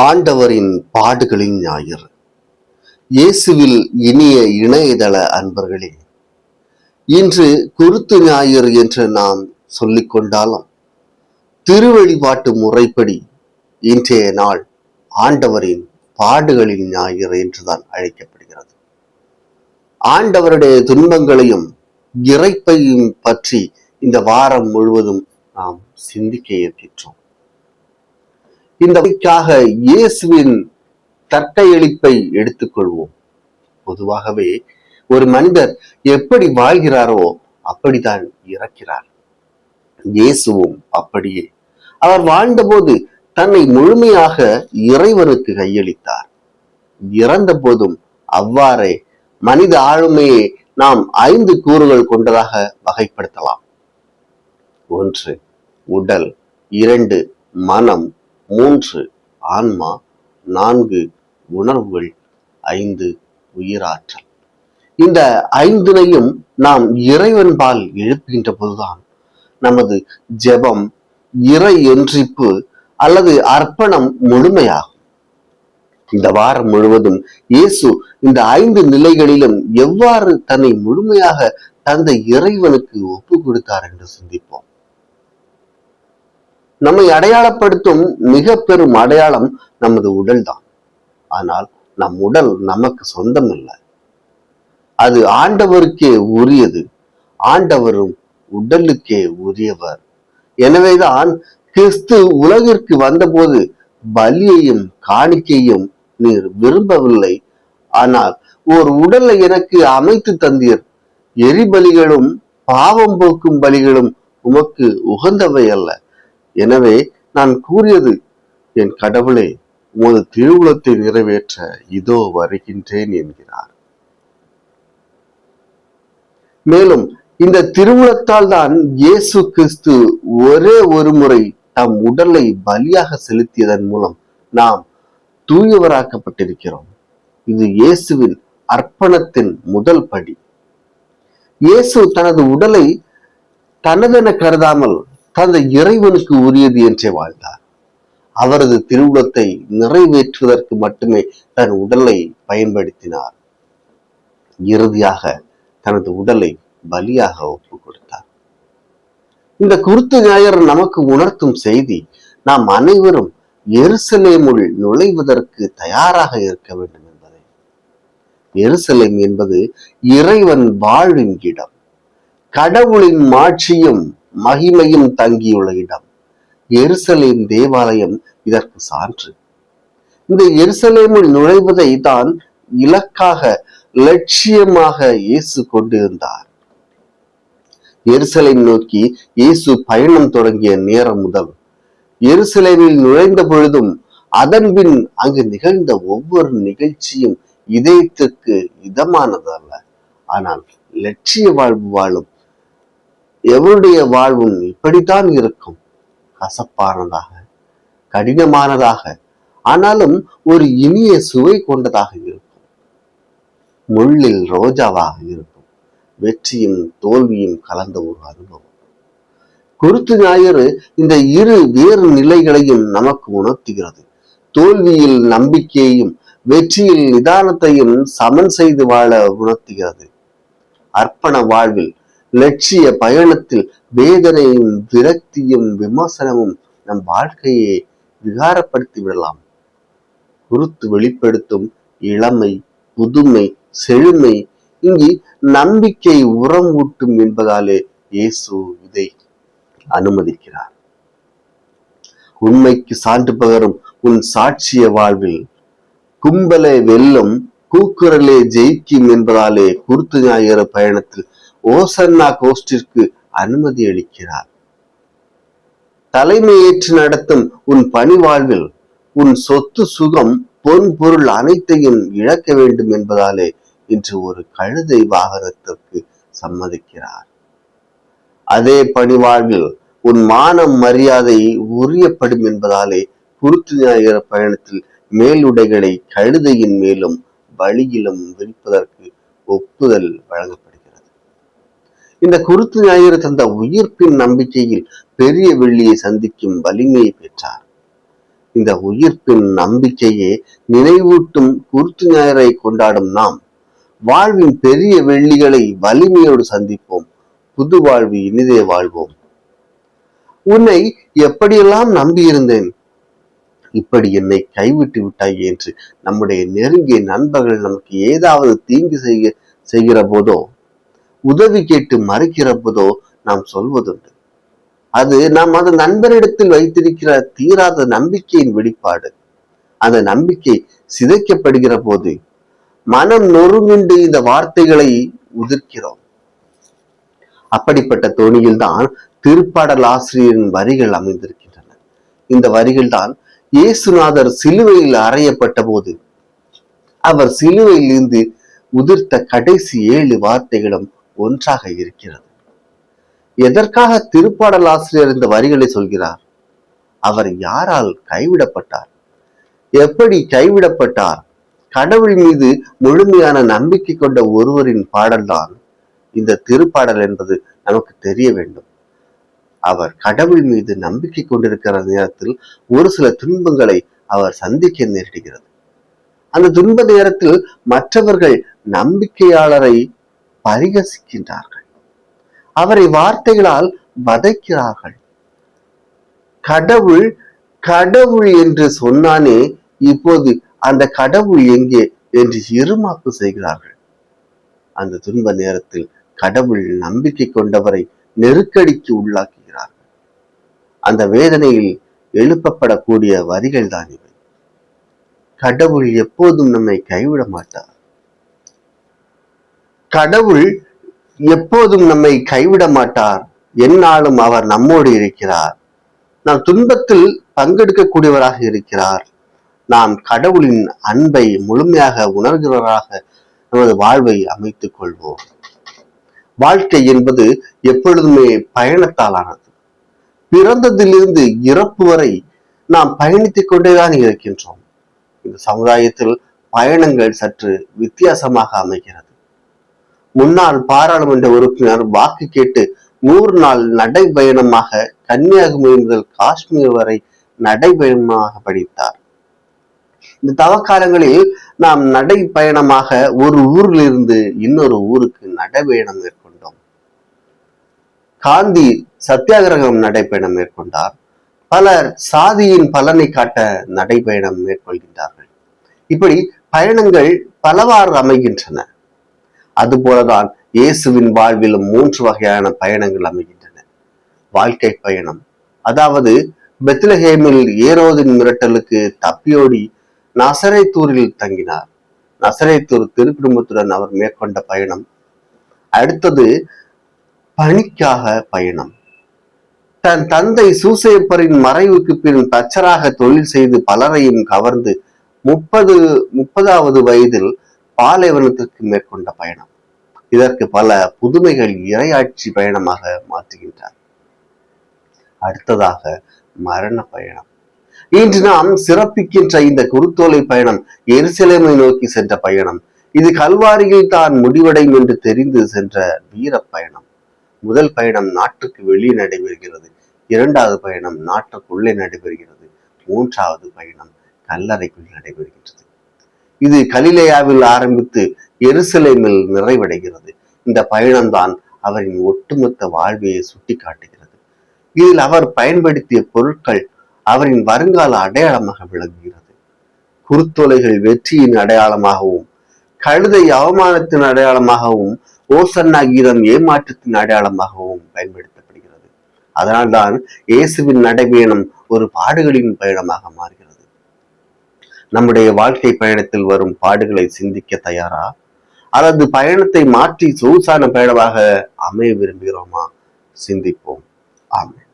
ஆண்டவரின் பாடுகளின் ஞாயிறு. இயேசுவில் இனிய இணையதள அன்பர்களே, இன்று குருத்து ஞாயிறு என்று நாம் சொல்லிக் கொண்டாலும் திருவழிபாட்டு முறைப்படி இன்றைய நாள் ஆண்டவரின் பாடுகளின் ஞாயிறு என்றுதான் அழைக்கப்படுகிறது. ஆண்டவருடைய துன்பங்களையும் இறைப்பையும் பற்றி இந்த வாரம் முழுவதும் நாம் சிந்திக்க இருக்கின்றோம். இந்த இயேசுவின் தற்கையளிப்பை எடுத்துக்கொள்வோம். பொதுவாகவே ஒரு மனிதர் எப்படி வாழ்கிறாரோ அப்படித்தான் இறக்கிறார். இயேசுவும் அப்படியே. அவர் வாழ்ந்தபோது தன்னை முழுமையாக இறைவனுக்கு கையளித்தார். இறந்த போதும் அவ்வாறே. மனித ஆளுமையை நாம் 5 கூறுகள் கொண்டதாக வகைப்படுத்தலாம். 1 உடல், 2 மனம், 3 ஆன்மா, 4 உணர்வுகள், 5 உயிராற்றல். இந்த 5னையும் நாம் இறைவன்பால் எழுப்புகின்ற போதுதான் நமது ஜெபம், இறை ஒன்றிப்பு அல்லது அர்ப்பணம் முழுமையாகும். இந்த வாரம் முழுவதும் இயேசு இந்த 5 நிலைகளிலும் எவ்வாறு தன்னை முழுமையாக தந்தை இறைவனுக்கு ஒப்பு கொடுத்தார் என்று சிந்திப்போம். நம்மை அடையாளப்படுத்தும் மிக பெரும் அடையாளம் நமது உடல் தான். ஆனால் நம் உடல் நமக்கு சொந்தம் இல்லை, அது ஆண்டவருக்கே உரியது. ஆண்டவரும் உடலுக்கே உரியவர். எனவேதான் கிறிஸ்து உலகிற்கு வந்தபோது பலியையும் காணிக்கையும் நீர் விரும்பவில்லை, ஆனால் ஒரு உடலை எனக்கு அமைத்து தந்தீர். எரிபலிகளும் பாவம் போக்கும் பலிகளும் உமக்கு உகந்தவை அல்ல. எனவே நான் கூறியது, என் கடவுளே, உமது திருவுளத்தை நிறைவேற்ற இதோ வருகின்றேன் என்கிறார். மேலும் இந்த திருவுளத்தால் தான் இயேசு கிறிஸ்து ஒரே ஒரு முறை தம் உடலை பலியாக செலுத்தியதன் மூலம் நாம் தூயவராக்கப்பட்டிருக்கிறோம். இது இயேசுவின் அர்ப்பணத்தின் முதல் படி. இயேசு தனது உடலை தனதென கருதாமல் தந்தை இறைவனுக்கு உரியது என்றே வாழ்ந்தார். அவரது திருவுளத்தை நிறைவேற்றுவதற்கு மட்டுமே தன் உடலை பயன்படுத்தினார். இறுதியாக தனது உடலை பலியாக ஒப்பு கொடுத்தார். இந்த குருத்து ஞாயிறு நமக்கு உணர்த்தும் செய்தி, நாம் அனைவரும் எருசலேமுள் நுழைவதற்கு தயாராக இருக்க வேண்டும் என்பதை. எருசலேம் என்பது இறைவன் வாழும் இடம், கடவுளின் மாட்சியும் மகிமையும் தங்கியுள்ள இடம். எருசலேம் தேவாலயம் இதற்கு சான்று. இந்த எருசலேமுள் நுழைவதை தான் இலக்காக, லட்சியமாக இயேசு கொண்டிருந்தார். எருசலேம் நோக்கி இயேசு பயணம் தொடங்கிய நேரம் முதல் எருசலேமில் நுழைந்த பொழுதும் அதன் பின் அங்கு நிகழ்ந்த ஒவ்வொரு நிகழ்ச்சியும் இதயத்திற்கு இதமானது அல்ல, ஆனால் லட்சிய வாழ்வு வாழும் எவருடைய வாழ்வும் இப்படித்தான் இருக்கும். கசப்பானதாக, கடினமானதாக, ஆனாலும் ஒரு இனிய சுவை கொண்டதாக இருக்கும். முள்ளில் ரோஜாவாக இருக்கும். வெற்றியும் தோல்வியும் கலந்த ஒரு அனுபவம். குருத்து ஞாயிறு இந்த இரு வேறு நிலைகளையும் நமக்கு உணர்த்துகிறது. தோல்வியில் நம்பிக்கையையும் வெற்றியில் நிதானத்தையும் சமன் செய்து வாழ உணர்த்துகிறது. அர்ப்பண வாழ்வில், லட்சிய பயணத்தில் வேதனையும் விரக்தியும் விமர்சனமும் நம் வாழ்க்கையை விகாரப்படுத்தி விடலாம். குருத்து வெளிப்படுத்தும் இளமை, புதுமை, செழுமை இங்கு நம்பிக்கை உரம் ஊட்டும் என்பதாலே இயேசு இதை அனுமதிக்கிறார். உண்மைக்கு சான்று பகரும் உன் சாட்சிய வாழ்வில் கும்பலை வெல்லும், கூக்குரலே ஜெயிக்கும் என்பதாலே குருத்து ஞாயிறு பயணத்தில் ஓசன்னா கோஷ்டிற்கு அனுமதி அளிக்கிறார். தலைமையேற்று நடத்தும் உன் பணி வாழ்வில் உன் சொத்து, சுகம், பொன் பொருள் அனைத்தையும் இழக்க வேண்டும் என்பதாலே இன்று ஒரு கழுதை வாகனத்திற்கு சம்மதிக்கிறார். அதே பணி வாழ்வில் உன் மானம், மரியாதை உரியப்படும் என்பதாலே குருத்து ஞாயிறு பயணத்தில் மேலுடைகளை கழுதையின் மேலும் வழியிலும் விரிப்பதற்கு ஒப்புதல் வழங்கப்படுகிறது. இந்த குருத்து ஞாயிறு தந்த உயிர்ப்பின் நம்பிக்கையில் பெரிய வெள்ளியை சந்திக்கும் வலிமையை பெற்றார். இந்த உயிர்ப்பின் நம்பிக்கையே நினைவூட்டும் குருத்து ஞாயிறை கொண்டாடும் நாம் வாழ்வின் பெரிய வெள்ளிகளை வலிமையோடு சந்திப்போம். புது வாழ்வு இனிதே வாழ்வோம். உன்னை எப்படியெல்லாம் நம்பியிருந்தேன், இப்படி என்னை கைவிட்டு விட்டாய் என்று நம்முடைய நெருங்கிய நண்பர்கள் நமக்கு ஏதாவது தீங்கு செய்கிற போதோ, உதவி கேட்டு மறுக்கிற போதோ நாம் சொல்வதுண்டு. அது நாம் அந்த நண்பரிடத்தில் வைத்திருக்கிற தீராத நம்பிக்கையின் வெளிப்பாடு. அந்த நம்பிக்கை சிதைக்கப்படுகிற போது மனம் நொறுங்குண்டு இந்த வார்த்தைகளை உதிர்க்கிறோம். அப்படிப்பட்ட தோணியில் தான் திருப்பாடல் ஆசிரியரின் வரிகள் அமைந்திருக்கின்றன. இந்த வரிகள் தான் இயேசுநாதர் சிலுவையில் அறையப்பட்ட போது அவர் சிலுவையில் இருந்து உதிர்த்த கடைசி 7 வார்த்தைகளும் ஒன்றாக இருக்கிறது. எதற்காக திருப்பாடல் ஆசிரியர் இந்த வரிகளை சொல்கிறார்? அவர் யாரால் கைவிடப்பட்டார்? எப்படி கைவிடப்பட்டார்? கடவுள் மீது முழுமையான நம்பிக்கை கொண்ட ஒருவரின் பாடல்தான் இந்த திருப்பாடல் என்பது நமக்கு தெரிய வேண்டும். அவர் கடவுள் மீது நம்பிக்கை கொண்டிருக்கிற நேரத்தில் ஒரு சில துன்பங்களை அவர் சந்திக்க நேரிடுகிறது. அந்த துன்ப நேரத்தில் மற்றவர்கள் நம்பிக்கையாளரை பரிகசிக்கின்றார்கள், அவரை வார்த்தைகளால் வதைக்கிறார்கள். கடவுள் கடவுள் என்று சொன்னானே, இப்போது அந்த கடவுள் எங்கே என்று இருமாப்பு செய்கிறார்கள். அந்த துன்ப நேரத்தில் கடவுள் நம்பிக்கை கொண்டவரை நெருக்கடிக்கு உள்ளாக்குகிறார்கள். அந்த வேதனையில் எழுப்பப்படக்கூடிய வரிகள் தான் இவை. கடவுள் எப்போதும் நம்மை கைவிட மாட்டார். கடவுள் எப்போதும் நம்மை கைவிட மாட்டார். எந்நாளும் அவர் நம்மோடு இருக்கிறார். நாம் துன்பத்தில் பங்கெடுக்கக்கூடியவராக இருக்கிறார். நாம் கடவுளின் அன்பை முழுமையாக உணர்கிறவராக நமது வாழ்வை அமைத்துக் கொள்வோம். வாழ்க்கை என்பது எப்பொழுதுமே பயணத்தாலானது. பிறந்ததிலிருந்து இறப்பு வரை நாம் பயணித்துக் கொண்டேதான் இருக்கின்றோம். இந்த சமுதாயத்தில் பயணங்கள் சற்று வித்தியாசமாக அமைகிறது. முன்னாள் பாராளுமன்ற உறுப்பினர் வாக்கு கேட்டு 100 நாள் நடைபயணமாக கன்னியாகுமரி முதல் காஷ்மீர் வரை நடைபயணமாக படித்தார். இந்த தவக்காலங்களில் நாம் நடைப்பயணமாக ஒரு ஊரில் இருந்து இன்னொரு ஊருக்கு நடைபயணம் மேற்கொண்டோம். காந்தி சத்தியாகிரகம் நடைபயணம் மேற்கொண்டார். பலர் சாதியின் பலனை காட்ட நடைபயணம் மேற்கொள்கின்றார்கள். இப்படி பயணங்கள் பலவாறு அமைகின்றன. அதுபோலதான் இயேசுவின் வாழ்விலும் 3 வகையான பயணங்கள் அமைகின்றன. வாழ்க்கை பயணம், அதாவது பெத்லஹேமில் ஏரோதின் மிரட்டலுக்கு தப்பியோடி நசரேத்தூரில் தங்கினார். நசரேத்தூர் திருக்குடும்பத்துடன் அவர் மேற்கொண்ட பயணம். அடுத்தது பணிக்காக பயணம். தன் தந்தை சூசையப்பரின் மறைவுக்கு பின் தச்சராக தொழில் செய்து பலரையும் கவர்ந்து 30வது வயதில் பாலைவனத்திற்கு மேற்கொண்ட பயணம். இதற்கு பல புதுமைகள் இறையாட்சி பயணமாக மாற்றுகின்றார். அடுத்ததாக மரண பயணம். இன்று நாம் சிறப்பிக்கின்ற இந்த குருத்தோலை பயணம் எருசலேமை நோக்கி சென்ற பயணம். இது கல்வாரியில் தான் முடிவடையும் என்று தெரிந்து சென்ற வீர பயணம். முதல் பயணம் நாட்டுக்கு வெளியே நடைபெறுகிறது. 2வது பயணம் நாட்டுக்குள்ளே நடைபெறுகிறது. 3வது பயணம் கல்லறைக்குள் நடைபெறுகின்றது. இது கலிலேயாவில் ஆரம்பித்து எருசலேமில் நிறைவடைகிறது. இந்த பயணம்தான் அவரின் ஒட்டுமொத்த வாழ்வையை சுட்டி காட்டுகிறது. இதில் அவர் பயன்படுத்திய பொருட்கள் அவரின் வருங்கால அடையாளமாக விளங்குகிறது. குருத்தோலைகள் வெற்றியின் அடையாளமாகவும், கழுதை அவமானத்தின் அடையாளமாகவும், ஓசன்னா கீதம் ஏமாற்றத்தின் அடையாளமாகவும் பயன்படுத்தப்படுகிறது. அதனால்தான் இயேசுவின் நடைபயணம் ஒரு பாடுகளின் பயணமாக மாறுகிறது. நம்முடைய வாழ்க்கை பயணத்தில் வரும் பாடுகளை சிந்திக்க தயாரா, அல்லது பயணத்தை மாற்றி சொகுசான பயணமாக அமைய விரும்புகிறோமா? சிந்திப்போம். ஆமென்.